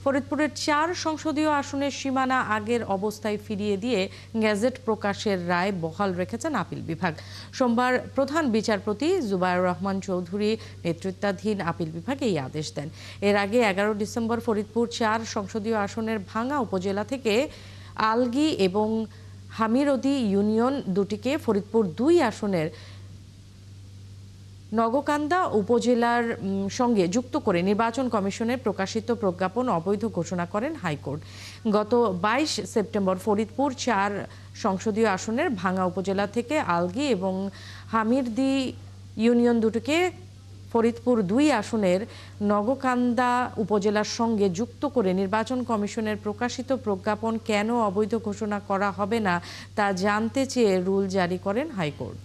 ফরিদপুরের ৪ সংসদীয় আসনের সীমানা আগের অবস্থায় ফিরিয়ে দিয়ে গেজেট প্রকাশের রায় বহাল রেখেছেন আপিল বিভাগ। সোমবার প্রধান বিচারপতি জুবায়ের রহমান চৌধুরী নেতৃত্বাধীন আপিল বিভাগ এই আদেশ দেন। এর আগে ১১ ডিসেম্বর ফরিদপুর ৪ সংসদীয় আসনের ভাঙ্গা উপজেলা থেকে আলগী এবং হামিরদি ইউনিয়ন দুটিকে ফরিদপুর ২ আসনের নগকান্দা উপজেলার সঙ্গে যুক্ত করে নির্বাচন কমিশনের প্রকাশিত প্রজ্ঞাপন অবৈধ ঘোষণা করেন হাইকোর্ট। গত ২২ সেপ্টেম্বর ফরিদপুর ৪ সংসদীয় আসনের ভাঙ্গা উপজেলা থেকে আলগী এবং হামিরদি ইউনিয়ন দুটিকে ফরিদপুর ২ আসনের নগকান্দা উপজেলার সঙ্গে যুক্ত করে নির্বাচন কমিশনের প্রকাশিত প্রজ্ঞাপন কেন অবৈধ ঘোষণা করা হবে না তা জানতে চেয়ে রুল জারি করেন হাইকোর্ট।